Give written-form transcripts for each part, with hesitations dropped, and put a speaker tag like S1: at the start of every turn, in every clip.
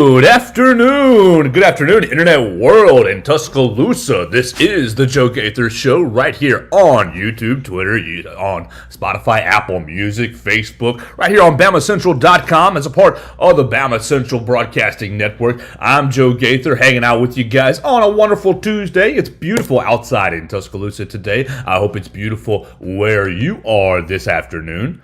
S1: Good afternoon, Internet world in Tuscaloosa. This is the Joe Gaither Show right here on YouTube, Twitter, on Spotify, Apple Music, Facebook, right here on BamaCentral.com as a part of the BamaCentral Broadcasting Network. I'm Joe Gaither hanging out with you guys on a wonderful Tuesday. It's beautiful outside in Tuscaloosa today. I hope it's beautiful where you are this afternoon.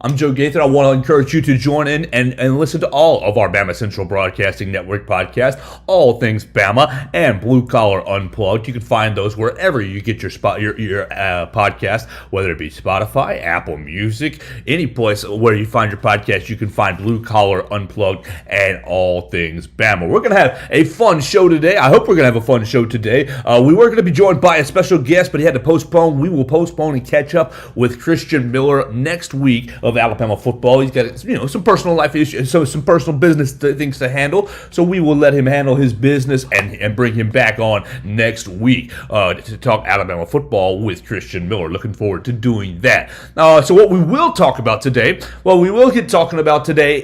S1: I'm Joe Gaither. I want to encourage you to join in and listen to all of our Bama Central Broadcasting Network podcasts, all things Bama and Blue Collar Unplugged. You can find those wherever you get your podcast, whether it be Spotify, Apple Music, any place where you find your podcast, you can find Blue Collar Unplugged and all things Bama. We're going to have a fun show today. I hope we're going to have a fun show today. We were going to be joined by a special guest, but he had to postpone. We will postpone and catch up with Christian Miller next week of Alabama football. He's got some personal life issues, some personal business things to handle. So we will let him handle his business and bring him back on next week to talk Alabama football with Christian Miller. Looking forward to doing that. So what we will talk about today,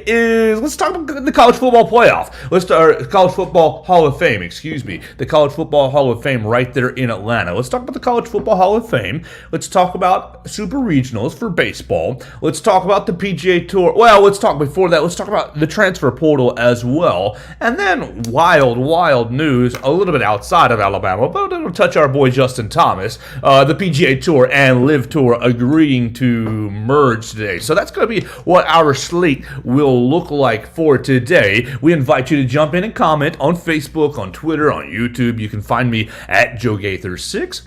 S1: is let's talk about the college football playoff. Let's start College Football Hall of Fame. The College Football Hall of Fame right there in Atlanta. Let's talk about the College Football Hall of Fame. Let's talk about Super Regionals for baseball. Let's talk about the PGA Tour. Well, let's talk about the transfer portal as well. And then wild news, a little bit outside of Alabama, but it'll touch our boy Justin Thomas. The PGA Tour and LIV Tour agreeing to merge today. So that's going to be what our slate will look like for today. We invite you to jump in and comment on Facebook, on Twitter, on YouTube. You can find me at Joe Gaither 6.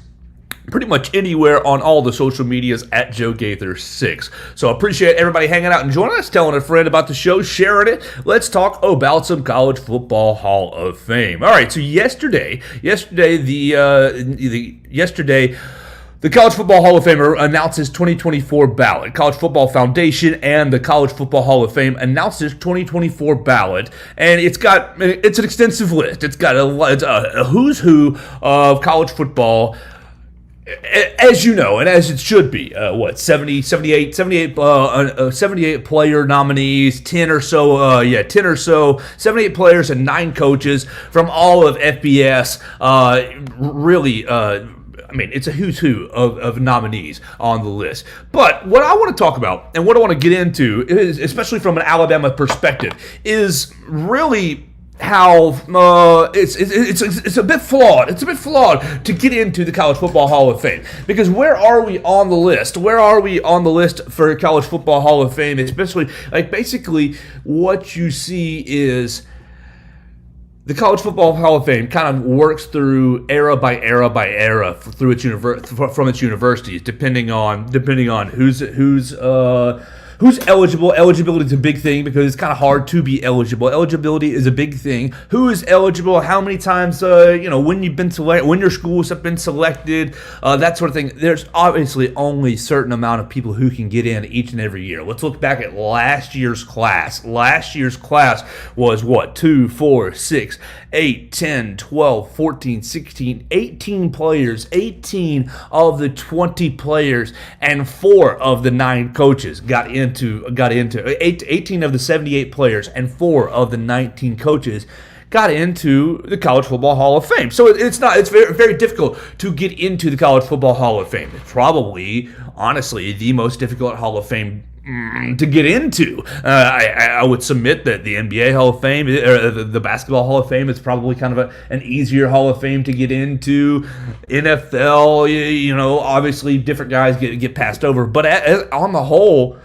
S1: Pretty much anywhere on all the social medias at Joe Gaither 6. So I appreciate everybody hanging out and joining us, telling a friend about the show, sharing it. Let's talk about some College Football Hall of Fame. All right, so yesterday, the College Football Hall of Fame announces 2024 ballot. College Football Foundation and the College Football Hall of Fame announces 2024 ballot, and it's an extensive list. It's got a who's who of college football. As you know, and as it should be, 78 player nominees, 78 players and 9 coaches from all of FBS. It's a who's who of nominees on the list. But what I want to talk about and what I want to get into, is, especially from an Alabama perspective, is really how it's a bit flawed. It's a bit flawed to get into the College Football Hall of Fame, because where are we on the list? Where are we on the list for College Football Hall of Fame? Especially, basically, what you see is the College Football Hall of Fame kind of works through era by era through its from its universities, depending on who's eligible. Eligibility is a big thing because it's kind of hard to be eligible. Eligibility is a big thing. Who is eligible? How many times? When you've been selected, when your schools have been selected, that sort of thing. There's obviously only a certain amount of people who can get in each and every year. Let's look back at last year's class. Last year's class was 2, 4, 6, 8, 10, 12, 14, 16, 18 players. 18 of the 20 players and 4 of the 9 coaches got into 18 of the 78 players and 4 of the 19 coaches got into the College Football Hall of Fame. So it's very, very difficult to get into the College Football Hall of Fame. It's probably, honestly, the most difficult Hall of Fame to get into. I would submit that the NBA Hall of Fame, or the Basketball Hall of Fame, is probably kind of an easier Hall of Fame to get into. NFL, obviously different guys get passed over, but on the whole,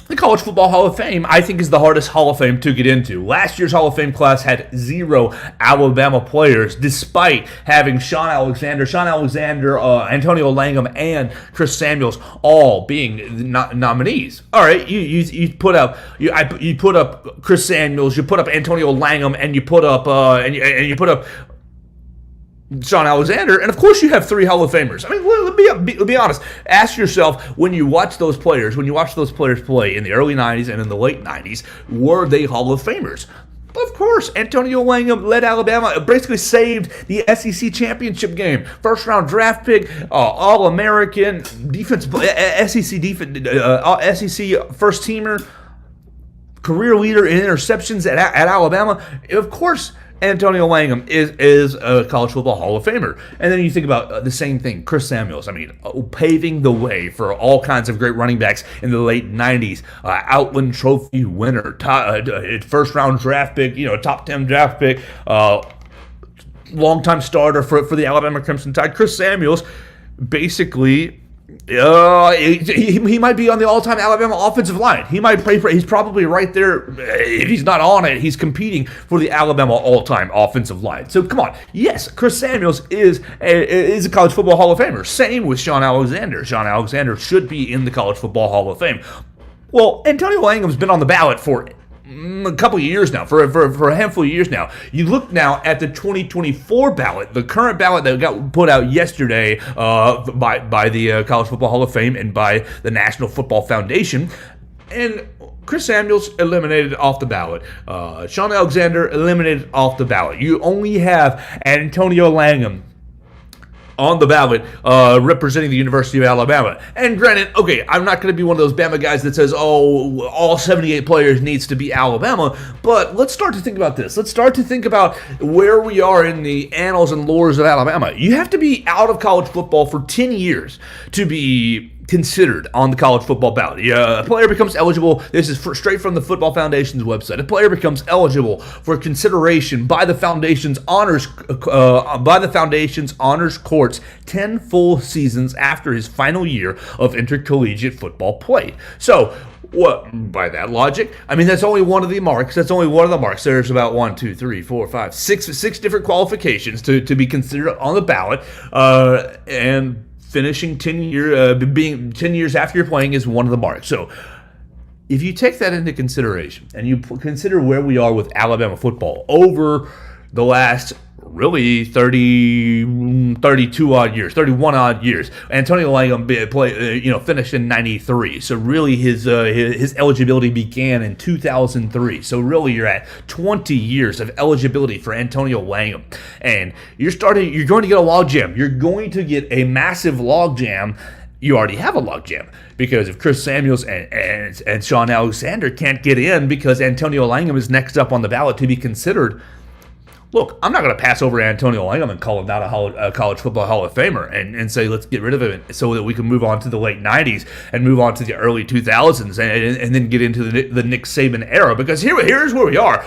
S1: the College Football Hall of Fame, I think, is the hardest Hall of Fame to get into. Last year's Hall of Fame class had 0 Alabama players, despite having Sean Alexander, Antonio Langham, and Chris Samuels all being nominees. All right, you put up Chris Samuels, you put up Antonio Langham, and you put up you put up Sean Alexander, and of course you have 3 Hall of Famers. I mean, let's be honest. Ask yourself, when you watch those players play in the early 90s and in the late 90s, were they Hall of Famers? Of course, Antonio Langham led Alabama, basically saved the SEC championship game. First-round draft pick, All-American, SEC first-teamer. career leader in interceptions at Alabama. Of course, Antonio Langham is a college football Hall of Famer. And then you think about the same thing, Chris Samuels. I mean, paving the way for all kinds of great running backs in the late 90s. Outland Trophy winner, first-round draft pick, top 10 draft pick, longtime starter for the Alabama Crimson Tide. Chris Samuels basically... he might be on the all-time Alabama offensive line. He might play for. He's probably right there. If he's not on it, he's competing for the Alabama all-time offensive line. So come on, yes, Chris Samuels is a college football Hall of Famer. Same with Sean Alexander. Sean Alexander should be in the College Football Hall of Fame. Well, Antonio Langham's been on the ballot for a couple of years now, for a handful of years now. You look now at the 2024 ballot, the current ballot that got put out yesterday by the College Football Hall of Fame and by the National Football Foundation, and Chris Samuels eliminated off the ballot. Sean Alexander eliminated off the ballot. You only have Antonio Langham on the ballot representing the University of Alabama. And granted, okay, I'm not going to be one of those Bama guys that says, oh, all 78 players needs to be Alabama, but let's start to think about this. Let's start to think about where we are in the annals and lores of Alabama. You have to be out of college football for 10 years to be considered on the college football ballot. A player becomes eligible. This is straight from the Football Foundation's website. A player becomes eligible for consideration by the foundation's honors courts 10 full seasons after his final year of intercollegiate football played. So, what, by that logic, I mean, that's only one of the marks. There's about 6 different qualifications to be considered on the ballot, and finishing 10 years after you're playing is one of the marks. So if you take that into consideration and you consider where we are with Alabama football over the last really 31 odd years. Antonio Langham finished in 93. So really his eligibility began in 2003. So really you're at 20 years of eligibility for Antonio Langham. And you're going to get a logjam. You're going to get a massive logjam. You already have a logjam because if Chris Samuels and Sean Alexander can't get in because Antonio Langham is next up on the ballot to be considered. Look, I'm not going to pass over Antonio Langham and call him not a college football Hall of Famer and say let's get rid of him so that we can move on to the late 90s and move on to the early 2000s and then get into the Nick Saban era. Because here's where we are.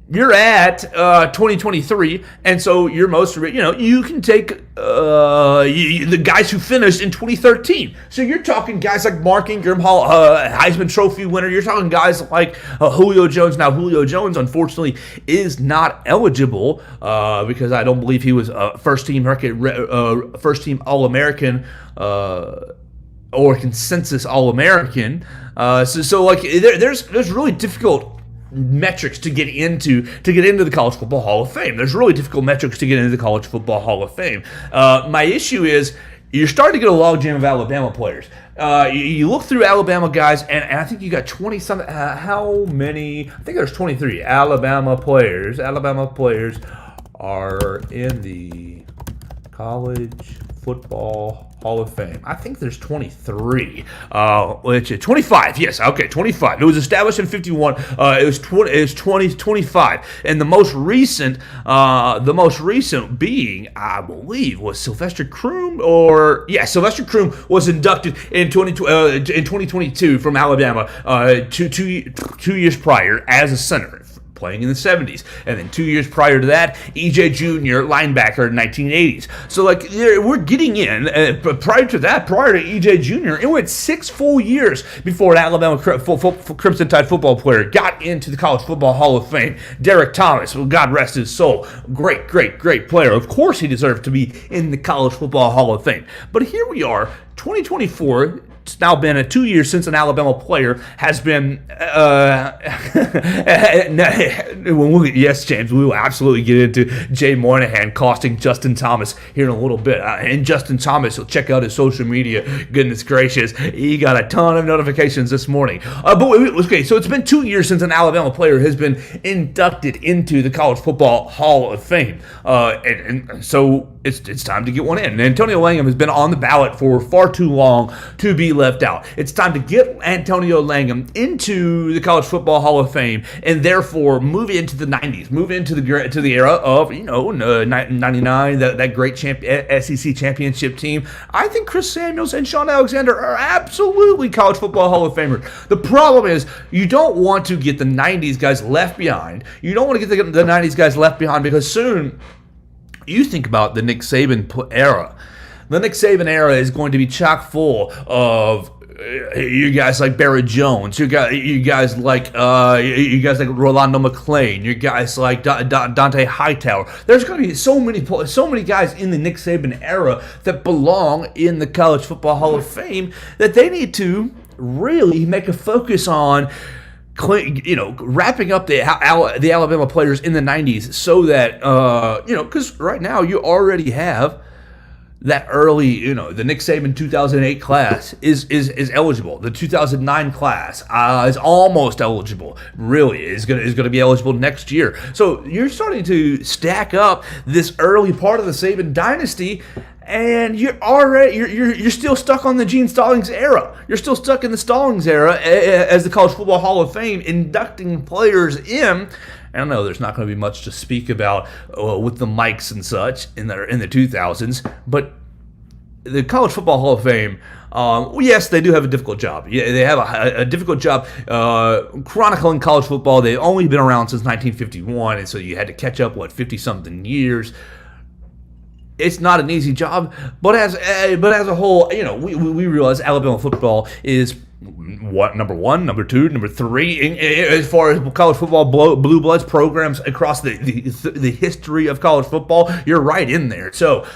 S1: You're at 2023, and so your most, you can take the guys who finished in 2013. So you're talking guys like Mark Ingram, Heisman Trophy winner. You're talking guys like Julio Jones. Now, Julio Jones, unfortunately, is not eligible because I don't believe he was first team All-American or consensus All-American. So there's really difficult metrics to get into the College Football Hall of Fame. There's really difficult metrics to get into the College Football Hall of Fame. My issue is you're starting to get a logjam of Alabama players. You look through Alabama guys, and I think you got 20-something. How many? I think there's 23 Alabama players. Alabama players are in the College Football Hall of Fame. I think there's 23. 25. Yes, okay, 25. It was established in 51. It was 25. And the most recent being, I believe, was Sylvester Croom. Sylvester Croom was inducted in 2022 from Alabama. 2 years prior as a center, playing in the 70s. And then 2 years prior to that, E.J. Jr., linebacker in the 1980s. So, we're getting in. Prior to E.J. Jr., it went 6 full years before an Alabama Crimson Tide football player got into the College Football Hall of Fame. Derek Thomas, well, God rest his soul. Great player. Of course he deserved to be in the College Football Hall of Fame. But here we are, 2024. It's now been 2 years since an Alabama player has been. Yes, James, we will absolutely get into Jay Moynihan costing Justin Thomas here in a little bit. And Justin Thomas, check out his social media. Goodness gracious, he got a ton of notifications this morning. So it's been 2 years since an Alabama player has been inducted into the College Football Hall of Fame. And so It's time to get one in. And Antonio Langham has been on the ballot for far too long to be left out. It's time to get Antonio Langham into the College Football Hall of Fame, and therefore move into the 90s, move into the era of 99, that great SEC championship team. I think Chris Samuels and Sean Alexander are absolutely College Football Hall of Famers. The problem is you don't want to get the 90s guys left behind. You don't want to get the 90s guys left behind, because soon you think about the Nick Saban era. The Nick Saban era is going to be chock full of you guys like Barrett Jones, you guys like Rolando McClain, you guys like Dante Hightower. There's going to be so many guys in the Nick Saban era that belong in the College Football Hall of Fame that they need to really make a focus on, wrapping up the Alabama players in the 90s, so that because right now you already have that early, the Nick Saban 2008 class is eligible. The 2009 class is almost eligible. Really is going to be eligible next year. So you're starting to stack up this early part of the Saban dynasty, and you're still stuck on the Gene Stallings era. You're still stuck in the Stallings era as the College Football Hall of Fame, inducting players in. I don't know, there's not going to be much to speak about with the mics and such in the 2000s, but the College Football Hall of Fame, yes, they do have a difficult job. Yeah, they have a difficult job chronicling college football. They've only been around since 1951, and so you had to catch up, 50-something years. It's not an easy job, but as a whole, we realize Alabama football is number one, number two, number three as far as college football blue bloods programs across the history of college football. You're right in there. So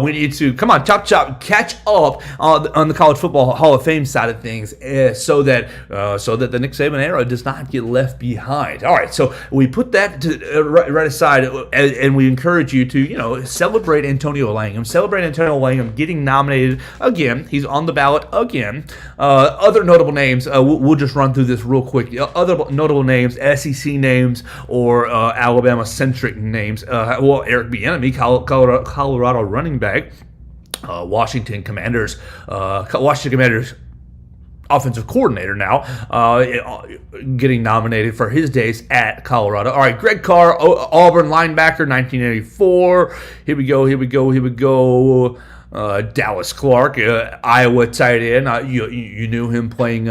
S1: we need to chop catch up on the College Football Hall of Fame side of things, so that the Nick Saban era does not get left behind. All right, so we put that right aside, and we encourage you to celebrate Antonio Langham. Celebrate Antonio Langham getting nominated again. He's on the ballot again. Other notable names, we'll just run through this real quick. Other notable names, SEC names or Alabama-centric names. Eric Bieniemy, Colorado running back. Washington Commanders offensive coordinator now, getting nominated for his days at Colorado. All right, Greg Carr, Auburn linebacker, 1984. Here we go. Dallas Clark, Iowa tight end. You knew him playing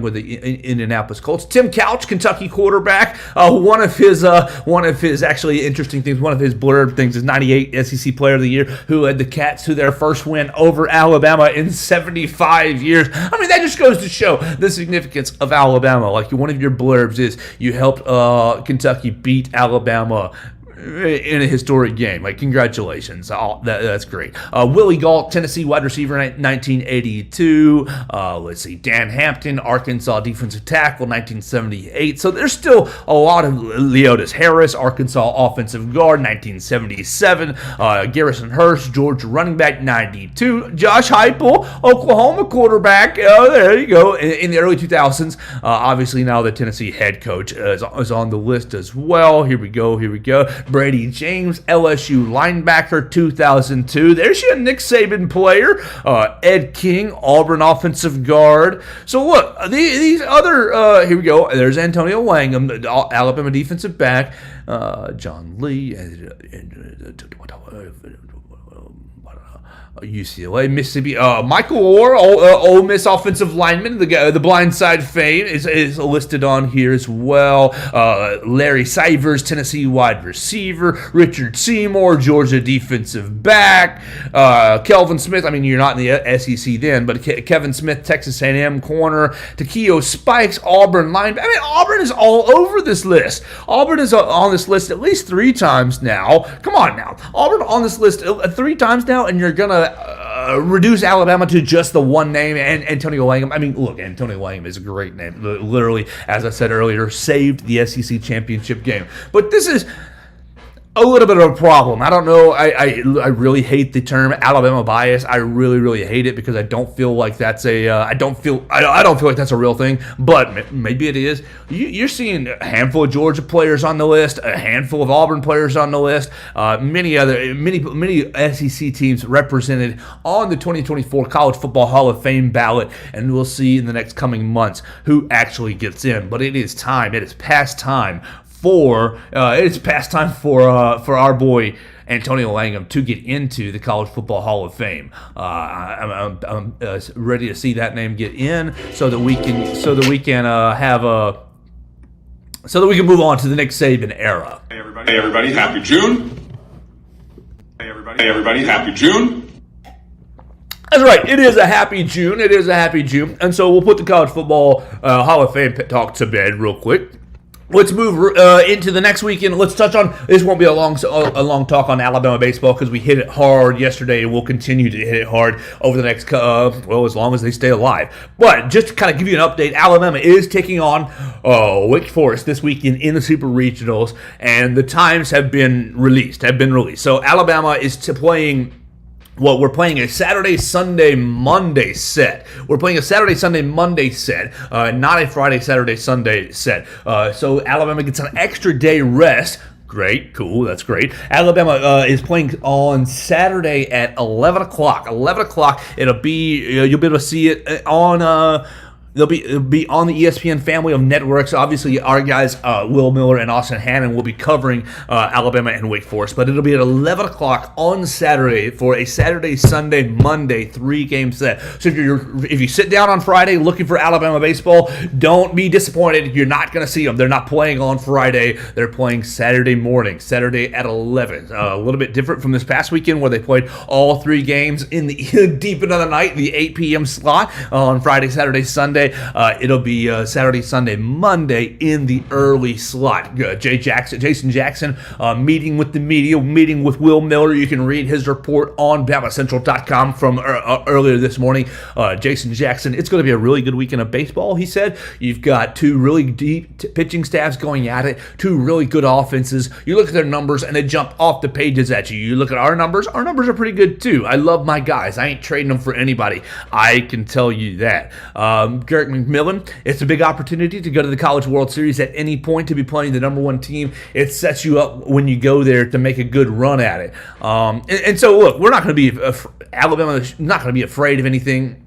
S1: with the Indianapolis Colts. Tim Couch, Kentucky quarterback. One of his actually interesting things, one of his blurb things is 98 SEC Player of the Year, who led the Cats to their first win over Alabama in 75 years. I mean, that just goes to show the significance of Alabama. Like, one of your blurbs is you helped Kentucky beat Alabama in a historic game. Like, congratulations. That's great. Willie Gault, Tennessee wide receiver, 1982. Let's see, Dan Hampton, Arkansas defensive tackle, 1978. So there's still a lot of Leotis Harris, Arkansas offensive guard, 1977. Garrison Hurst, Georgia running back, 92. Josh Heupel, Oklahoma quarterback. There you go. In the early 2000s. Obviously now the Tennessee head coach is on the list as well. Here we go. Brady James, LSU linebacker, 2002. There's your Nick Saban player. Ed King, Auburn offensive guard. So look, these other, here we go. There's Antonio Langham, the Alabama defensive back. John Lee, UCLA, Mississippi. Michael Orr, Ole Miss offensive lineman, the blindside fame is listed on here as well. Larry Sivers, Tennessee wide receiver. Richard Seymour, Georgia defensive back. Kelvin Smith, I mean, you're not in the SEC then, but Kevin Smith, Texas A&M corner. Takeo Spikes, Auburn linebacker. I mean, Auburn is all over this list. Auburn is on this list at least 3 times now. Come on now. Auburn on this list 3 times now, and you're going to reduce Alabama to just the one name, and Antonio Langham. I mean, look, Antonio Langham is a great name. Literally, as I said earlier, saved the SEC championship game. But this is, a little bit of a problem. I don't know. I really hate the term Alabama bias. I really hate it because I don't feel like that's I don't feel like that's a real thing. But maybe it is. You're seeing a handful of Georgia players on the list, a handful of Auburn players on the list, many SEC teams represented on the 2024 College Football Hall of Fame ballot, and we'll see in the next coming months who actually gets in. But it is time. It is past time for our boy Antonio Langham to get into the College Football Hall of Fame. I'm ready to see that name get in so that we can move on to the Nick Saban era.
S2: Hey everybody, happy June. Hey everybody, happy June.
S1: That's right. It is a happy June. And so we'll put the College Football Hall of Fame talk to bed real quick. Let's move into the next weekend. Let's touch on, this won't be a long talk on Alabama baseball because we hit it hard yesterday and we'll continue to hit it hard over the next, as long as they stay alive. But just to kind of give you an update, Alabama is taking on Wake Forest this weekend in the Super Regionals, and the times have been released. So Alabama is playing... Well, we're playing a Saturday, Sunday, Monday set. Not a Friday, Saturday, Sunday set. So Alabama gets an extra day rest. Great, cool, that's great. Alabama is playing on Saturday at 11 o'clock. 11 o'clock, it'll be, you'll be able to see it on... It'll be on the ESPN family of networks. Obviously, our guys, Will Miller and Austin Hannon, will be covering Alabama and Wake Forest. But it'll be at 11 o'clock on Saturday for a Saturday, Sunday, Monday 3-game set. So if you sit down on Friday looking for Alabama baseball, don't be disappointed. You're not going to see them. They're not playing on Friday. They're playing Saturday morning, Saturday at 11. A little bit different from this past weekend where they played all 3 games in the deep into the night, the 8 p.m. slot on Friday, Saturday, Sunday. It'll be Saturday, Sunday, Monday in the early slot. Jason Jackson meeting with the media, meeting with Will Miller. You can read his report on BamaCentral.com from earlier this morning. Jason Jackson, it's going to be a really good weekend of baseball, he said. You've got 2 really deep pitching staffs going at it, 2 really good offenses. You look at their numbers and they jump off the pages at you. You look at our numbers are pretty good too. I love my guys. I ain't trading them for anybody. I can tell you that. Garrett McMillan, it's a big opportunity to go to the College World Series at any point, to be playing the number 1 team. It sets you up when you go there to make a good run at it. And so, look, we're not going to be, Alabama's not going to be afraid of anything.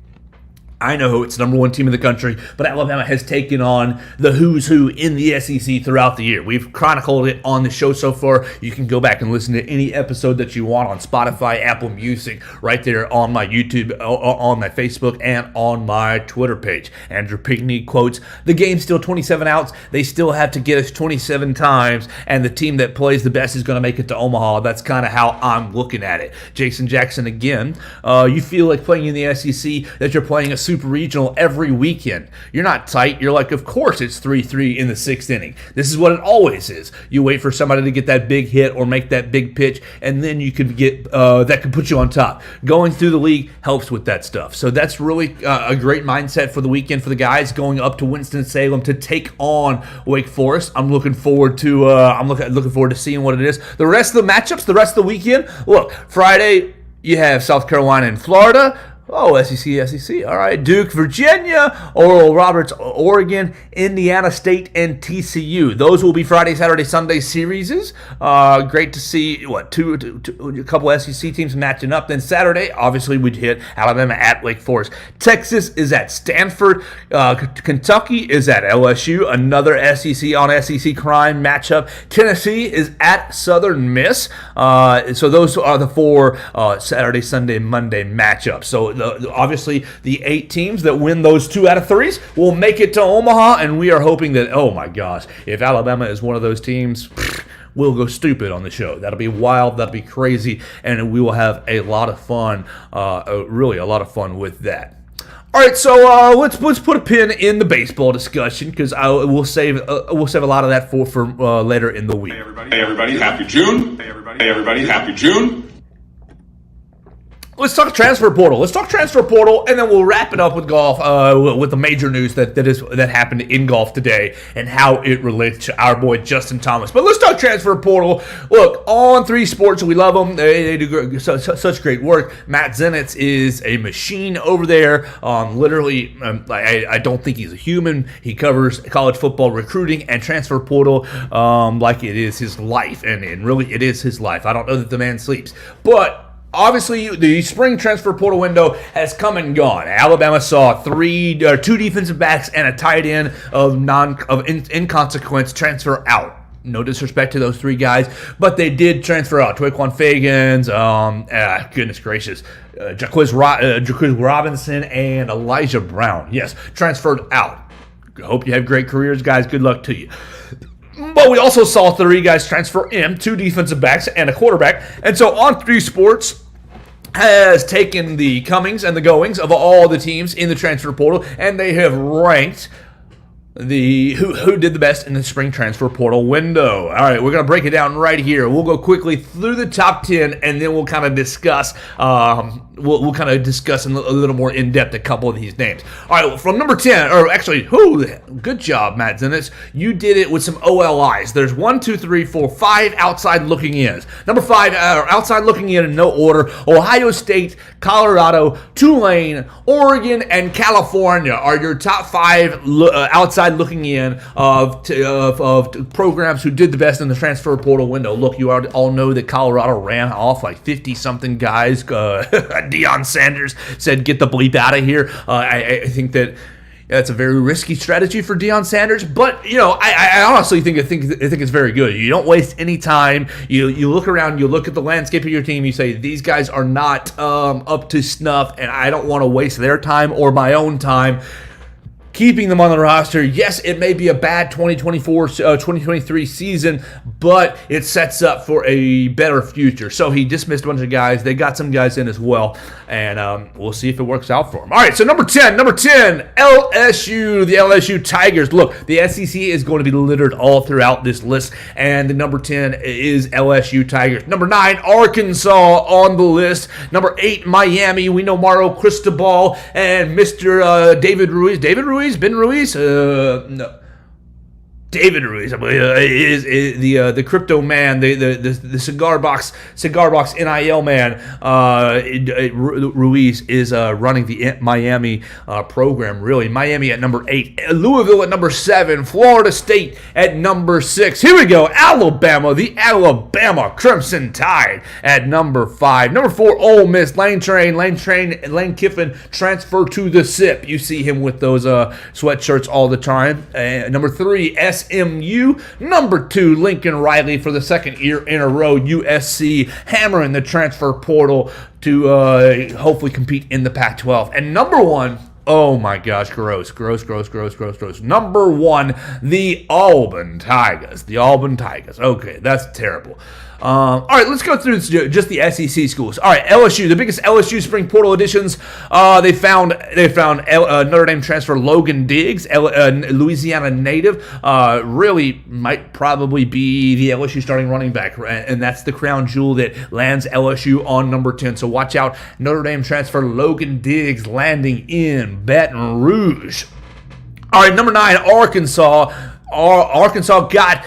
S1: I know it's the number 1 team in the country, but Alabama has taken on the who's who in the SEC throughout the year. We've chronicled it on the show so far. You can go back and listen to any episode that you want on Spotify, Apple Music, right there on my YouTube, on my Facebook, and on my Twitter page. Andrew Pinkney quotes, "The game's still 27 outs. They still have to get us 27 times, and the team that plays the best is going to make it to Omaha." That's kind of how I'm looking at it. Jason Jackson again. You feel like playing in the SEC, that you're playing a Super Regional every weekend. You're not tight. You're like, of course it's 3-3 in the 6th inning. This is what it always is. You wait for somebody to get that big hit or make that big pitch, and then you could get that could put you on top. Going through the league helps with that stuff. So that's really a great mindset for the weekend for the guys going up to Winston-Salem to take on Wake Forest. I'm looking forward to looking forward to seeing what it is. The rest of the matchups, the rest of the weekend. Look, Friday you have South Carolina and Florida. Oh, SEC. All right. Duke, Virginia, Oral Roberts, Oregon, Indiana State, and TCU. Those will be Friday, Saturday, Sunday series. Great to see, a couple SEC teams matching up. Then Saturday, obviously, we'd hit Alabama at Wake Forest. Texas is at Stanford. Kentucky is at LSU. Another SEC on SEC crime matchup. Tennessee is at Southern Miss. So those are the 4 Saturday, Sunday, Monday matchups. So obviously the 8 teams that win those 2 out of 3s will make it to Omaha, and we are hoping that, oh my gosh, if Alabama is one of those teams, we'll go stupid on the show. That'll be wild, that'll be crazy, and we will have a lot of fun, really a lot of fun with that. All right, so let's put a pin in the baseball discussion, because we'll save a lot of that for later in the week.
S2: Hey everybody, happy June. Hey everybody, happy June.
S1: Let's talk transfer portal. Let's talk transfer portal, and then we'll wrap it up with golf, with the major news that happened in golf today and how it relates to our boy Justin Thomas. But let's talk transfer portal. Look, on 3 Sports, we love them. They do such great work. Matt Zenitz is a machine over there. Literally, I don't think he's a human. He covers college football recruiting and transfer portal like it is his life, and really it is his life. I don't know that the man sleeps, but obviously, the spring transfer portal window has come and gone. Alabama saw 2 defensive backs and a tight end of inconsequence transfer out. No disrespect to those 3 guys, but they did transfer out. Taquan Fagans, goodness gracious, Jaquiz Robinson, and Elijah Brown. Yes, transferred out. Hope you have great careers, guys. Good luck to you. But we also saw 3 guys transfer in, 2 defensive backs and a quarterback. And so on 3 Sports has taken the comings and the goings of all the teams in the transfer portal, and they have ranked who did the best in the spring transfer portal window. All right, we're going to break it down right here. We'll go quickly through the top 10, and then we'll kind of discuss we'll kind of discuss in a little more in-depth a couple of these names. All right, well, from number 10, or actually, good job, Matt Zenitz. You did it with some OLIs. There's 5 outside looking ins. Number 5, outside looking in no order, Ohio State, Colorado, Tulane, Oregon, and California are your top 5 outside looking in of programs who did the best in the transfer portal window. Look, you all know that Colorado ran off like 50-something guys. Deion Sanders said, "Get the bleep out of here." I think that that's a very risky strategy for Deion Sanders, but I honestly think it's very good. You don't waste any time. You look around, you look at the landscape of your team, you say these guys are not up to snuff, and I don't want to waste their time or my own time keeping them on the roster. Yes, it may be a bad 2023 season, but it sets up for a better future. So he dismissed a bunch of guys. They got some guys in as well, and we'll see if it works out for them. All right, so number 10, LSU, the LSU Tigers. Look, the SEC is going to be littered all throughout this list, and the number 10 is LSU Tigers. Number 9, Arkansas on the list. Number 8, Miami. We know Mauro Cristobal and Mr. David Ruiz. Ben Ruiz? No. David Ruiz, I believe, is the crypto man, the cigar box NIL man. Ruiz is running the Miami program. Really, Miami at number 8, Louisville at number 7, Florida State at number 6. Here we go, Alabama, the Alabama Crimson Tide at number 5. Number 4, Ole Miss, Lane Kiffin transfer to the SIP. You see him with those sweatshirts all the time. Number 3, SMU. Number 2, Lincoln Riley for the 2nd year in a row. USC hammering the transfer portal to hopefully compete in the Pac-12. And number 1, oh my gosh, gross. Number 1, the Auburn Tigers. Okay, that's terrible. All right, let's go through just the SEC schools. All right, LSU, the biggest LSU spring portal additions. They found Notre Dame transfer Logan Diggs, Louisiana native. Really might probably be the LSU starting running back, and that's the crown jewel that lands LSU on number 10. So watch out, Notre Dame transfer Logan Diggs landing in Baton Rouge. All right, number 9, Arkansas. Arkansas got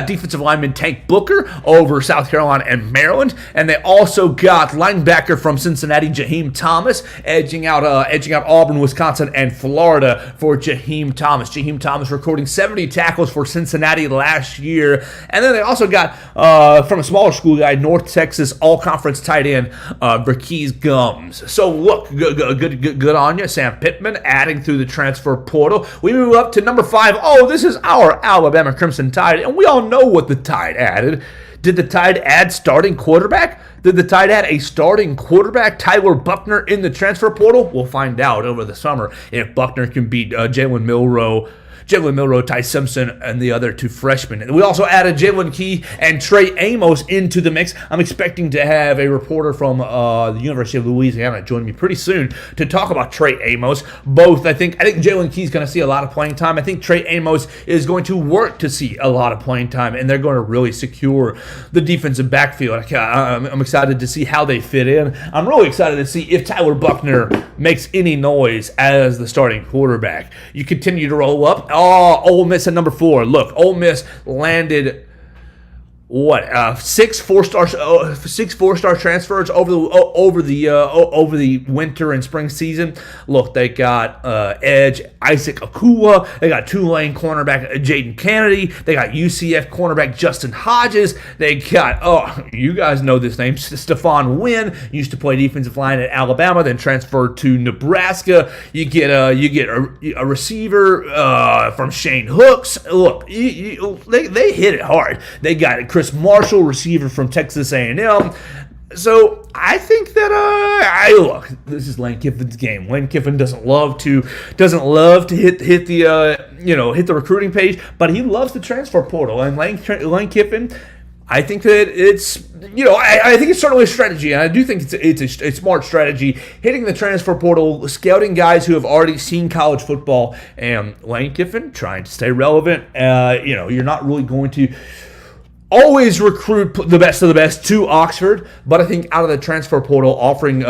S1: defensive lineman Tank Booker over South Carolina and Maryland, and they also got linebacker from Cincinnati Jaheim Thomas, edging out Auburn, Wisconsin, and Florida for Jaheim Thomas. Jaheim Thomas recording 70 tackles for Cincinnati last year, and then they also got from a smaller school guy, North Texas All-Conference tight end Verkey's Gums. So look, good on you, Sam Pittman, adding through the transfer portal. We move up to number 5. Oh, this is our Alabama Crimson Tide, and we all know what the Tide added. Did the Tide add starting quarterback? Did the Tide add a starting quarterback, Tyler Buckner, in the transfer portal? We'll find out over the summer if Buckner can beat Jalen Milroe Jalen Milroe, Ty Simpson, and the other 2 freshmen. We also added Jalen Key and Trey Amos into the mix. I'm expecting to have a reporter from the University of Louisiana join me pretty soon to talk about Trey Amos. Both, I think Jalen Key's going to see a lot of playing time. I think Trey Amos is going to work to see a lot of playing time, and they're going to really secure the defensive backfield. I'm excited to see how they fit in. I'm really excited to see if Tyler Buckner makes any noise as the starting quarterback. You continue to roll up. Ole Miss at number 4. Look, Ole Miss landed 6 4-star transfers over the winter and spring season. Look, they got edge Isaac Akua. They got Tulane cornerback Jaden Kennedy. They got UCF cornerback Justin Hodges. They got you guys know this name, Stephon Wynn. Used to play defensive line at Alabama, then transferred to Nebraska. You get a receiver from Shane Hooks. Look, they hit it hard. They got Chris Marshall, receiver from Texas A&M. So I think that look, this is Lane Kiffin's game. Lane Kiffin doesn't love to hit the recruiting page, but he loves the transfer portal. And Lane Kiffin, I think that it's I think it's certainly a strategy, and I do think it's a smart strategy, hitting the transfer portal, scouting guys who have already seen college football, and Lane Kiffin trying to stay relevant. You're not really going to always recruit the best of the best to Oxford, but I think out of the transfer portal, offering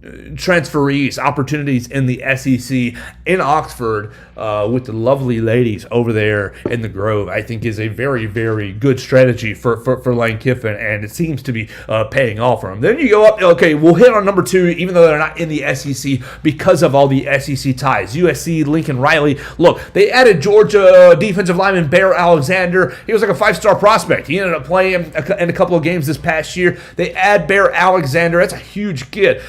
S1: transferees opportunities in the SEC in Oxford with the lovely ladies over there in the Grove, I think is a very, very good strategy for Lane Kiffin, and it seems to be paying off for him. Then you go up, okay, we'll hit on number 2, even though they're not in the SEC because of all the SEC ties. USC, Lincoln Riley. Look, they added Georgia defensive lineman Bear Alexander. He was like a 5-star prospect. He ended up playing in a couple of games this past year. They add Bear Alexander. That's a huge get.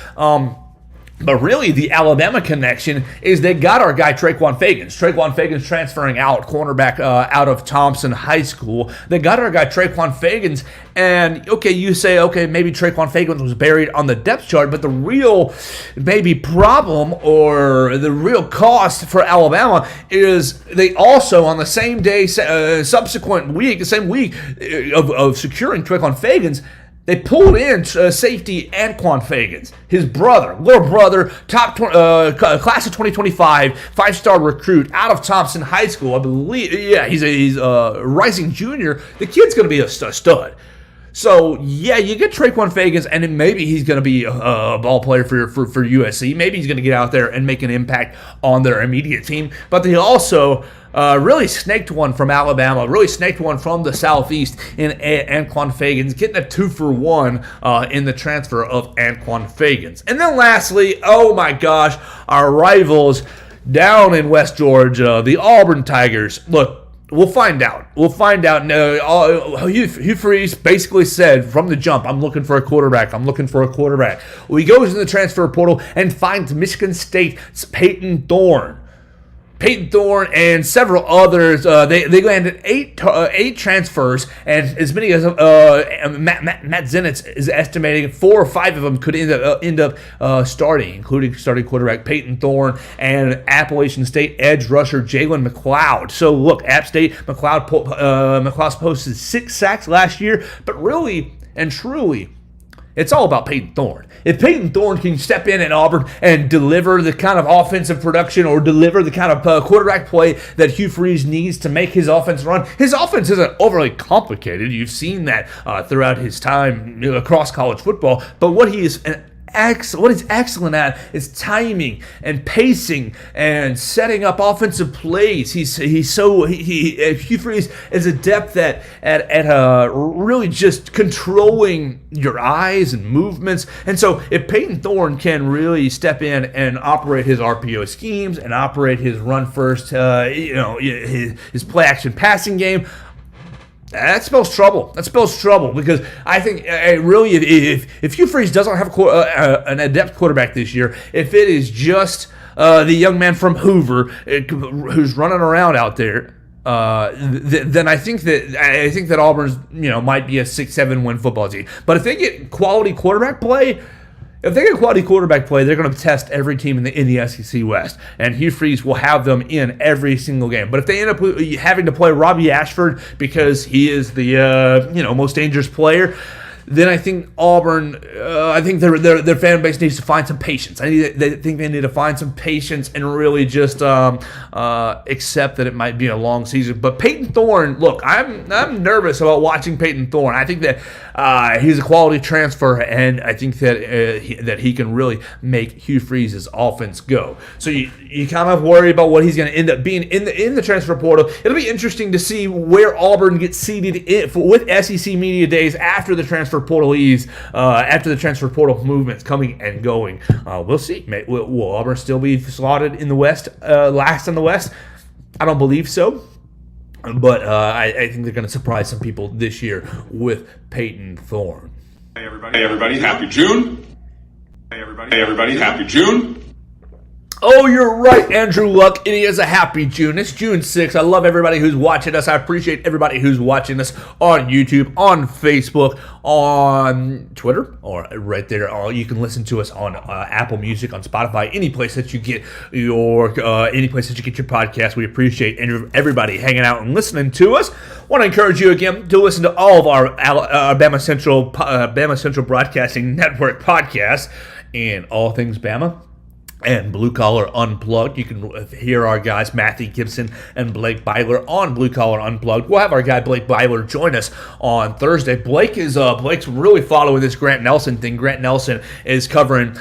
S1: But really, the Alabama connection is they got our guy Traquan Fagans. Traquan Fagans transferring out, cornerback out of Thompson High School. They got our guy Traquan Fagans, and you say, maybe Traquan Fagans was buried on the depth chart, but the real maybe problem or the real cost for Alabama is they also, on the same day, subsequent week, the same week of securing Traquan Fagans, they pulled in safety Anquan Fagans, his little brother, top class of 2025, 5-star recruit out of Thompson High School, I believe. Yeah, he's a rising junior. The kid's going to be a stud. So, yeah, you get Traquan Fagans, and then maybe he's going to be a ball player for USC. Maybe he's going to get out there and make an impact on their immediate team. But they also really snaked one from Alabama, really snaked one from the Southeast in Anquan Fagans, getting a 2-for-1 in the transfer of Anquan Fagans. And then lastly, oh my gosh, our rivals down in West Georgia, the Auburn Tigers. Look, we'll find out. No, Hugh Freeze basically said from the jump, I'm looking for a quarterback. Well, he goes in the transfer portal and finds Michigan State's Peyton Thorne and several others. They landed eight transfers, and as many as Matt Zenitz is estimating 4 or 5 of them could end up starting, including starting quarterback Peyton Thorne and Appalachian State edge rusher Jalen McLeod. So look, App State McLeod posted 6 sacks last year, but really and truly, it's all about Peyton Thorne. If Peyton Thorne can step in at Auburn and deliver the kind of offensive production or deliver the kind of quarterback play that Hugh Freeze needs to make his offense run, his offense isn't overly complicated. You've seen that throughout his time across college football. But what he's excellent at is timing and pacing and setting up offensive plays. Hugh Freeze is adept at really just controlling your eyes and movements. And so if Peyton Thorne can really step in and operate his RPO schemes and operate his run first, his play action passing game, that spells trouble. Because I think really, if Hugh Freeze doesn't have an adept quarterback this year, if it is just the young man from Hoover who's running around out there, then I think that Auburn's might be a 6-7 win football team. But if they get quality quarterback play, if they get quality quarterback play, they're going to test every team in the SEC West, and Hugh Freeze will have them in every single game. But if they end up having to play Robbie Ashford because he is the most dangerous player, then I think Auburn, I think their fan base needs to find some patience. They think they need to find some patience and really just accept that it might be a long season. But Peyton Thorne, look, I'm nervous about watching Peyton Thorne. I think that he's a quality transfer, and I think that he can really make Hugh Freeze's offense go. So you kind of worry about what he's going to end up being in the transfer portal. It'll be interesting to see where Auburn gets seeded with SEC Media Days after the transfer portal ease, after the transfer portal movements coming and going. We'll see. Will Auburn still be slotted in the West, last in the West? I don't believe so. But I think they're going to surprise some people this year with Peyton Thorne.
S2: Hey everybody, happy June. Hey everybody, happy June.
S1: Oh, you're right, Andrew Luck. It is a happy June. It's June 6th. I love everybody who's watching us. I appreciate everybody who's watching us on YouTube, on Facebook, on Twitter, or right there. You can listen to us on Apple Music, on Spotify, any place that you get your podcast. We appreciate everybody hanging out and listening to us. Want to encourage you again to listen to all of our BamaCentral Broadcasting Network podcasts and all things Bama and Blue Collar Unplugged. You can hear our guys Matthew Gibson and Blake Byler on Blue Collar Unplugged. We'll have our guy Blake Byler join us on Thursday. Blake's really following this Grant Nelson thing. Grant Nelson transferring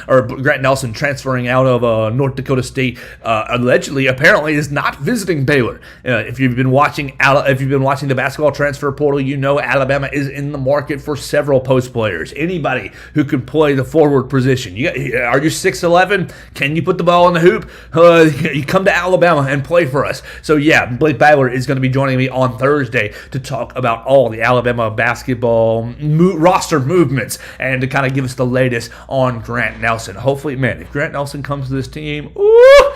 S1: out of North Dakota State, apparently is not visiting Baylor. If you've been watching the basketball transfer portal, you know Alabama is in the market for several post players. Anybody who can play the forward position. Are you 6'11"? Can you put the ball in the hoop? You come to Alabama and play for us. So yeah, Blake Byler is going to be joining me on Thursday to talk about all the Alabama basketball roster movements and to kind of give us the latest on Grant Nelson. Hopefully, man, if Grant Nelson comes to this team, ooh,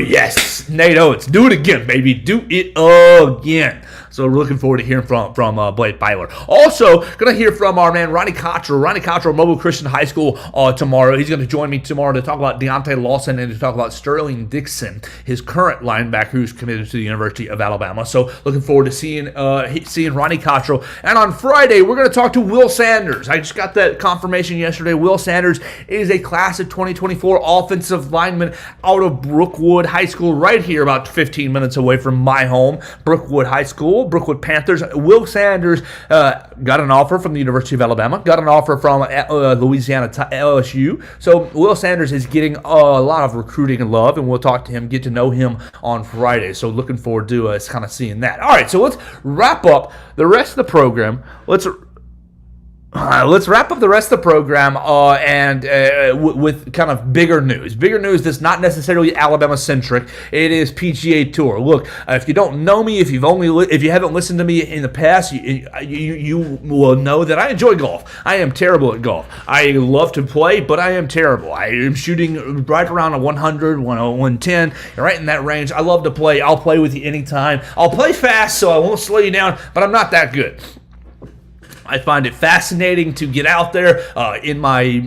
S1: yes, Nate Oates, do it again, baby, do it again. So we're looking forward to hearing from Blake Byler. Also, going to hear from our man Ronnie Cottrell. Ronnie Cottrell, Mobile Christian High School tomorrow. He's going to join me tomorrow to talk about Deontay Lawson and to talk about Sterling Dixon, his current linebacker who's committed to the University of Alabama. So looking forward to seeing Ronnie Cottrell. And on Friday, we're going to talk to Will Sanders. I just got that confirmation yesterday. Will Sanders is a class of 2024 offensive lineman out of Brookwood High School, right here about 15 minutes away from my home, Brookwood High School. Brookwood Panthers. Will Sanders got an offer from the University of Alabama, got an offer from Louisiana LSU. So Will Sanders is getting a lot of recruiting and love, and we'll talk to him, get to know him on Friday. So looking forward to us kind of seeing that. All right, so let's wrap up the rest of the program. Let's wrap up the rest of the program with kind of bigger news. Bigger news that's not necessarily Alabama-centric. It is PGA Tour. Look, if you don't know me, if you haven't listened to me in the past, you will know that I enjoy golf. I am terrible at golf. I love to play, but I am terrible. I am shooting right around a 100, 110, right in that range. I love to play. I'll play with you anytime. I'll play fast, so I won't slow you down, but I'm not that good. I find it fascinating to get out there in my,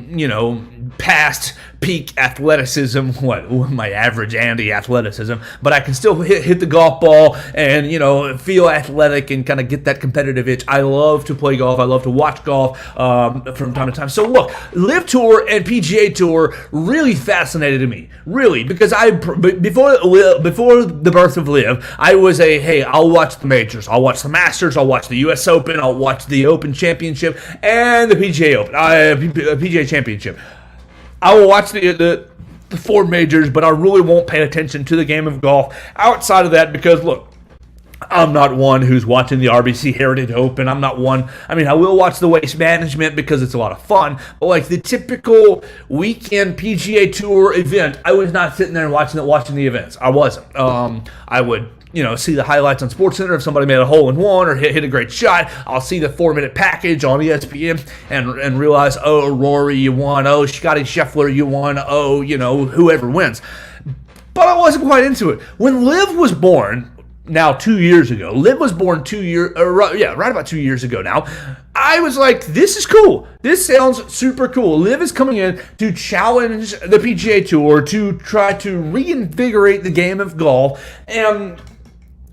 S1: past peak athleticism, my average Andy athleticism, but I can still hit the golf ball and, feel athletic and kind of get that competitive itch. I love to play golf. I love to watch golf from time to time. So look, LIV Tour and PGA Tour really fascinated me, really, because before the birth of LIV, I was I'll watch the majors, I'll watch the Masters, I'll watch the U.S. Open, I'll watch the Open Championship and the PGA Open, PGA Championship. I will watch the four majors, but I really won't pay attention to the game of golf outside of that because, look, I'm not one who's watching the RBC Heritage Open. I'm not one. I will watch the Waste Management because it's a lot of fun. But like the typical weekend PGA Tour event, I was not sitting there watching the events. I wasn't. I would see the highlights on SportsCenter if somebody made a hole-in-one or hit a great shot. I'll see the 4-minute package on ESPN and realize, oh, Rory, you won. Oh, Scotty Scheffler, you won. Oh, whoever wins. But I wasn't quite into it. When LIV was born, now 2 years ago. LIV was born right about 2 years ago now. I was like, this is cool. This sounds super cool. LIV is coming in to challenge the PGA Tour to try to reinvigorate the game of golf. And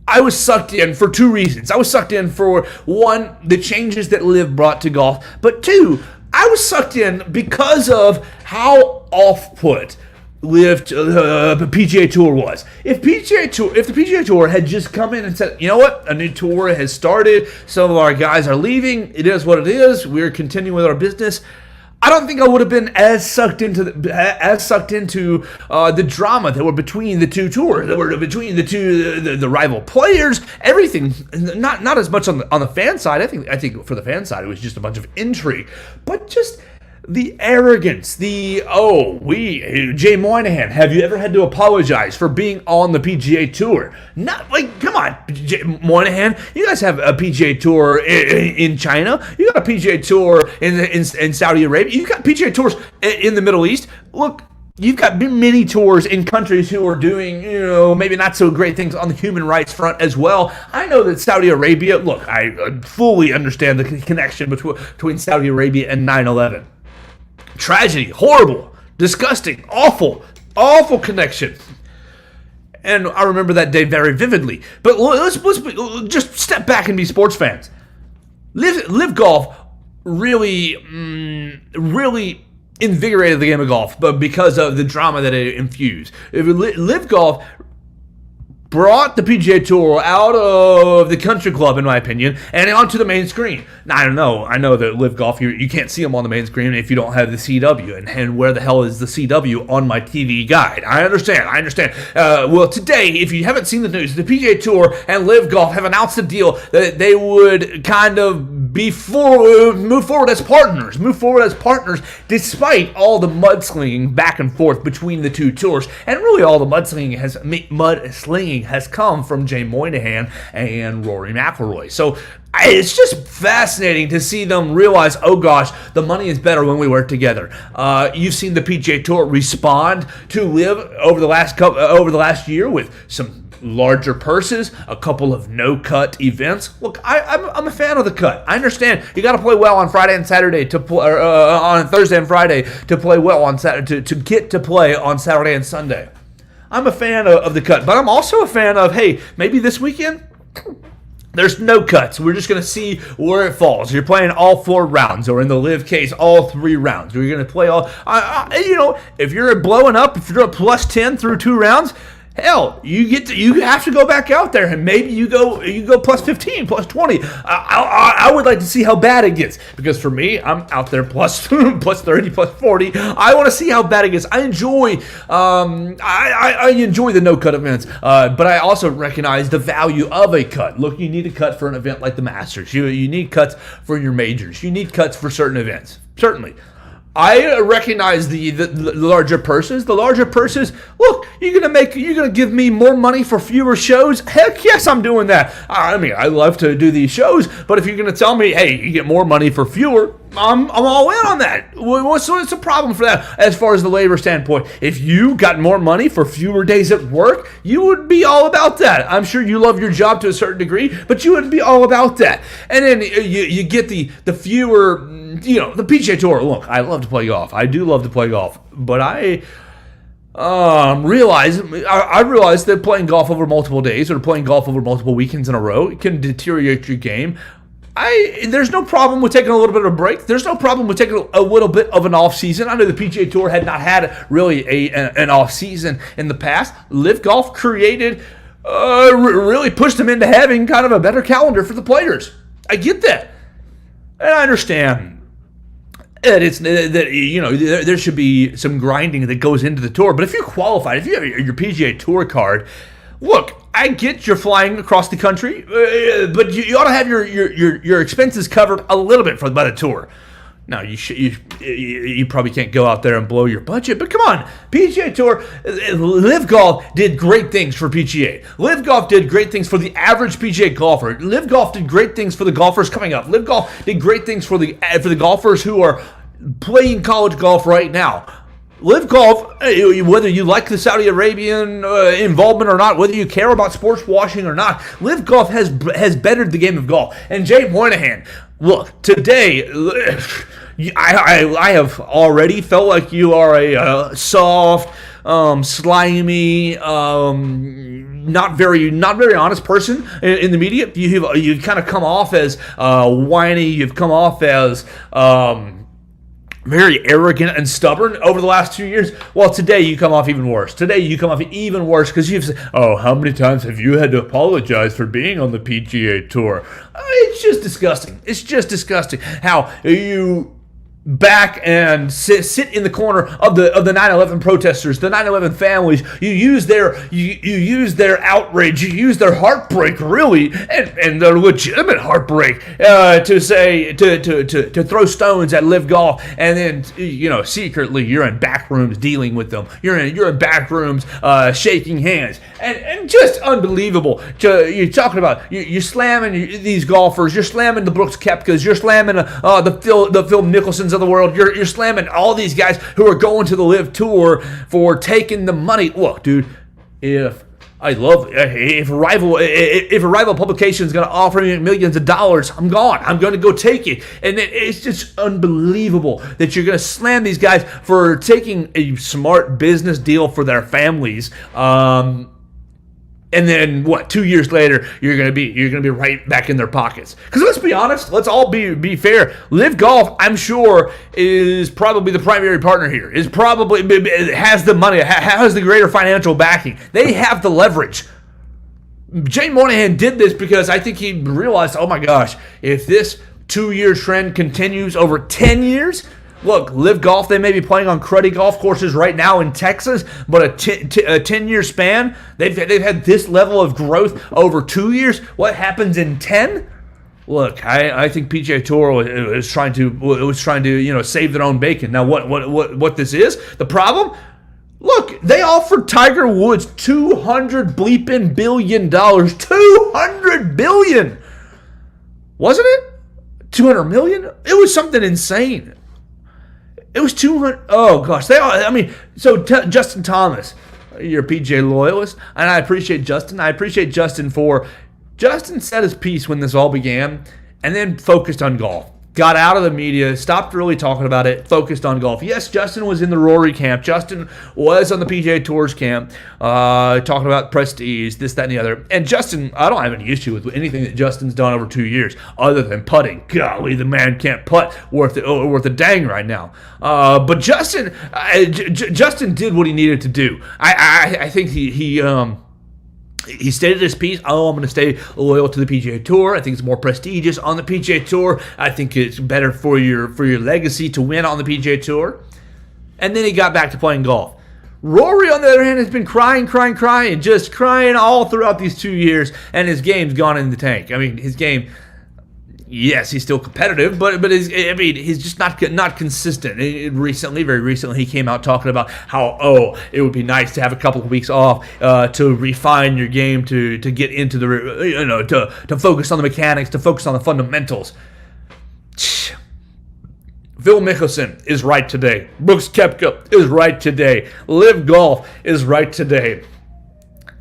S1: I was sucked in for two reasons. I was sucked in for, one, the changes that LIV brought to golf. But two, I was sucked in because of how off-put the PGA Tour was. If the PGA Tour had just come in and said, you know what, a new tour has started, some of our guys are leaving, it is what it is, we're continuing with our business, I don't think I would have been as sucked into the drama that were between the two tours, that were between the rival players, everything. Not as much on the fan side. I think for the fan side it was just a bunch of intrigue, but just the arrogance, Jay Moynihan, have you ever had to apologize for being on the PGA Tour? Not like, come on, Moynihan, you guys have a PGA Tour in China, you got a PGA Tour in Saudi Arabia, you've got PGA Tours in the Middle East. Look, you've got many tours in countries who are doing, maybe not so great things on the human rights front as well. I know that Saudi Arabia, look, I fully understand the connection between Saudi Arabia and 9/11. Tragedy, horrible, disgusting, awful connection. And I remember that day very vividly. But let's just step back and be sports fans. LIV Golf really invigorated the game of golf, but because of the drama that it infused. LIV Golf brought the PGA Tour out of the country club, in my opinion, and onto the main screen. Now, I don't know. I know that LIV Golf, you can't see them on the main screen if you don't have the CW. And where the hell is the CW on my TV guide? I understand. Well, today, if you haven't seen the news, the PGA Tour and LIV Golf have announced a deal that they would kind of move forward as partners, despite all the mudslinging back and forth between the two tours. And really all the mudslinging has come from Jay Moynihan and Rory McIlroy. So it's just fascinating to see them realize, oh gosh, the money is better when we work together. You've seen the PGA Tour respond to LIV over the last year with some larger purses, a couple of no-cut events. Look, I'm a fan of the cut. I understand you got to play well on Friday and Saturday on Thursday and Friday to play well on Saturday to get to play on Saturday and Sunday. I'm a fan of the cut, but I'm also a fan of, hey, maybe this weekend there's no cuts. We're just going to see where it falls. You're playing all 4 rounds, or in the LIV case, all 3 rounds. We're going to play all. If you're blowing up, if you're a plus 10 through 2 rounds. Hell, you have to go back out there, and maybe you go plus 15, plus 20. I would like to see how bad it gets, because for me, I'm out there plus 30, plus 40. I want to see how bad it gets. I enjoy I enjoy the no cut events, but I also recognize the value of a cut. Look, you need a cut for an event like the Masters. You need cuts for your majors. You need cuts for certain events. Certainly. I recognize the larger purses. The larger purses, look, you're gonna give me more money for fewer shows? Heck yes, I'm doing that. I mean, I love to do these shows, but if you're gonna tell me, hey, you get more money for fewer, I'm all in on that. What's the problem for that as far as the labor standpoint? If you got more money for fewer days at work, you would be all about that. I'm sure you love your job to a certain degree, but you would be all about that. And then you get the fewer, the PGA Tour. Look, I love to play golf. I do love to play golf, but I realize that playing golf over multiple days or playing golf over multiple weekends in a row can deteriorate your game. There's no problem with taking a little bit of a break. There's no problem with taking a little bit of an off season. I know the PGA Tour had not had really an off season in the past. LIV Golf created, really pushed them into having kind of a better calendar for the players. I get that, and I understand that there should be some grinding that goes into the tour. But if you're qualified, if you have your PGA Tour card, look, I get you're flying across the country, but you ought to have your expenses covered a little bit by the tour. Now, you probably can't go out there and blow your budget, but come on, PGA Tour, LIV Golf did great things for PGA. LIV Golf did great things for the average PGA golfer. LIV Golf did great things for the golfers coming up. LIV Golf did great things for the golfers who are playing college golf right now. LIV Golf, whether you like the Saudi Arabian involvement or not, whether you care about sports washing or not, LIV Golf has bettered the game of golf. And Jay Moynihan, look, today, I have already felt like you are a soft, slimy, not very honest person in the media. You've kind of come off as whiny. You've come off as very arrogant and stubborn over the last 2 years. Well, today you come off even worse. Today you come off even worse because you've said, "Oh, how many times have you had to apologize for being on the PGA Tour?" It's just disgusting. It's just disgusting how you back and sit in the corner of the 9/11 protesters, the 9/11 families. You use their outrage, you use their heartbreak, really, and their legitimate heartbreak to throw stones at LIV Golf, and then secretly you're in back rooms dealing with them. You're in back rooms shaking hands, and just unbelievable. You're talking about you're slamming these golfers, you're slamming the Brooks Koepkas, you're slamming the Phil Mickelsons of the world. You're slamming all these guys who are going to the LIV Tour for taking the money. Look, dude, if a rival publication is going to offer me millions of dollars, I'm gone. I'm going to go take it. And it's just unbelievable that you're going to slam these guys for taking a smart business deal for their families. And then 2 years later, you're gonna be right back in their pockets. Because let's be honest, let's all be fair. LIV Golf, I'm sure, is probably the primary partner here. Is probably has the money, has the greater financial backing. They have the leverage. Jay Moynihan did this because I think he realized, oh my gosh, if this 2-year trend continues over 10 years. Look, LIV Golf, they may be playing on cruddy golf courses right now in Texas, but a 10-year span, they've had this level of growth over 2 years. What happens in 10? Look, I think PGA Tour was trying to save their own bacon. Now, what this is? The problem? Look, they offered Tiger Woods $200 billion. $200 billion, wasn't it? 200 million? It was something insane. It was 200. Oh gosh, Justin Thomas, you're a PGA loyalist, and I appreciate Justin. I appreciate Justin Justin said his piece when this all began, and then focused on golf. Got out of the media, stopped really talking about it, focused on golf. Yes, Justin was in the Rory camp. Justin was on the PGA Tour's camp, talking about prestige, this, that, and the other. And Justin, I don't have any issue with anything that Justin's done over 2 years, other than putting. Golly, the man can't putt worth a dang right now. But Justin did what he needed to do. I think he stated his piece. Oh, I'm going to stay loyal to the PGA Tour. I think it's more prestigious on the PGA Tour. I think it's better for your legacy to win on the PGA Tour. And then he got back to playing golf. Rory, on the other hand, has been crying, just crying all throughout these 2 years, and his game's gone in the tank. I mean, his game, yes, he's still competitive, but he's just not consistent. Very recently, he came out talking about how it would be nice to have a couple of weeks off to refine your game, to get into the to focus on the mechanics, to focus on the fundamentals. Phil Mickelson is right today. Brooks Koepka is right today. LIV Golf is right today.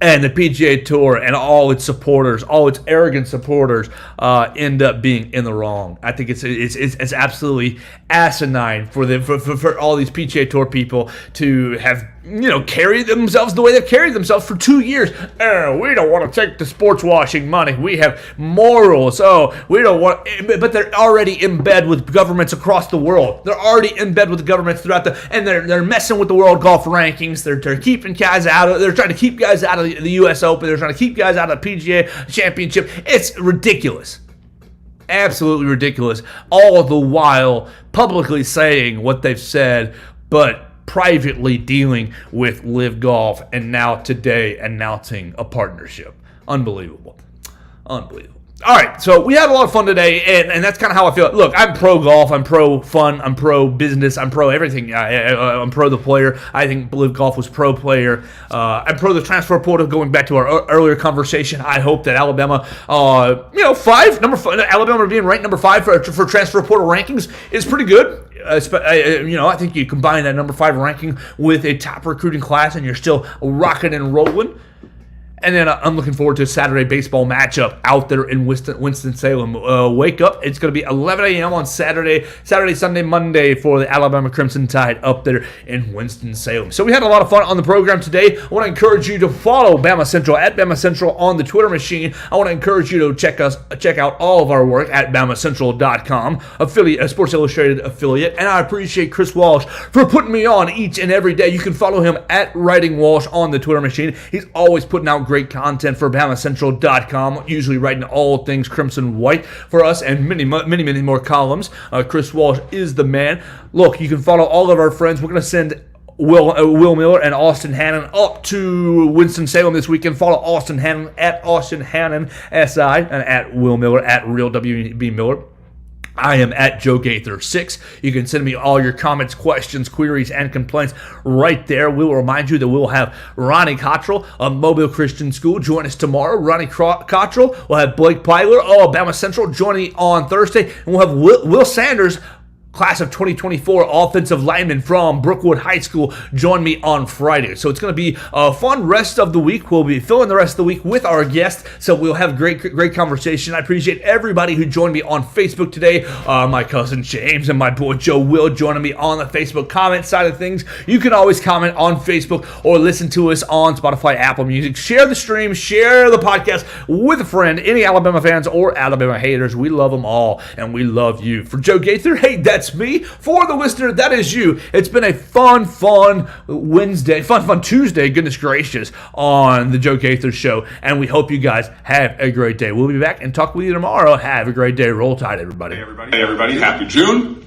S1: And the PGA Tour and all its supporters, all its arrogant supporters, end up being in the wrong. I think it's absolutely asinine for all these PGA Tour people to have carry themselves the way they've carried themselves for 2 years. We don't want to take the sports washing money. We have morals. We don't want. But they're already in bed with governments across the world. They're already in bed with the governments and they're messing with the world golf rankings. They're keeping guys out of. They're trying to keep guys out of the U.S. Open. They're trying to keep guys out of the PGA Championship. It's ridiculous. Absolutely ridiculous. All the while publicly saying what they've said, but privately dealing with LIV Golf, and now today announcing a partnership. Unbelievable. All right, so we had a lot of fun today, and that's kind of how I feel. Look, I'm pro golf, I'm pro fun, I'm pro business, I'm pro everything. I'm pro the player. I think LIV Golf was pro player. I'm pro the transfer portal. Going back to our earlier conversation, I hope that Alabama, Alabama being ranked number 5 for transfer portal rankings is pretty good. I think you combine that number 5 ranking with a top recruiting class, and you're still rocking and rolling. And then I'm looking forward to a Saturday baseball matchup out there in Winston-Salem. Wake up. It's going to be 11 a.m. on Saturday, Sunday, Monday for the Alabama Crimson Tide up there in Winston-Salem. So we had a lot of fun on the program today. I want to encourage you to follow BamaCentral at BamaCentral on the Twitter machine. I want to encourage you to check out all of our work at BamaCentral.com, a Sports Illustrated affiliate. And I appreciate Chris Walsh for putting me on each and every day. You can follow him at Writing Walsh on the Twitter machine. He's always putting out great content for BamaCentral.com, usually writing all things crimson white for us and many more columns. Chris Walsh is the man. Look, you can follow all of our friends. We're going to send Will Miller and Austin Hannon up to Winston-Salem this weekend. Follow Austin Hannon at Austin Hannon SI and at Will Miller at Real WB Miller. I am at Joe Gaither 6. You can send me all your comments, questions, queries, and complaints right there. We will remind you that we'll have Ronnie Cottrell of Mobile Christian School join us tomorrow. Ronnie Cottrell. We'll have Blake Plyler of BamaCentral joining on Thursday. And we'll have Will Sanders, class of 2024 offensive lineman from Brookwood High School, join me on Friday. So it's going to be a fun rest of the week. We'll be filling the rest of the week with our guests, so we'll have great conversation. I appreciate everybody who joined me on Facebook today. My cousin James and my boy Joe Will joining me on the Facebook comment side of things. You can always comment on Facebook or listen to us on Spotify, Apple Music. Share the stream, share the podcast with a friend. Any Alabama fans or Alabama haters, we love them all, and we love you. For Joe Gaither, hey, that's me. For the listener, that is you. It's been a fun Wednesday, fun Tuesday, goodness gracious, on the Joe Gaither Show, and we hope you guys have a great day. We'll be back and talk with you tomorrow. Have a great day. Roll Tide, everybody.
S2: Hey, everybody. Happy June.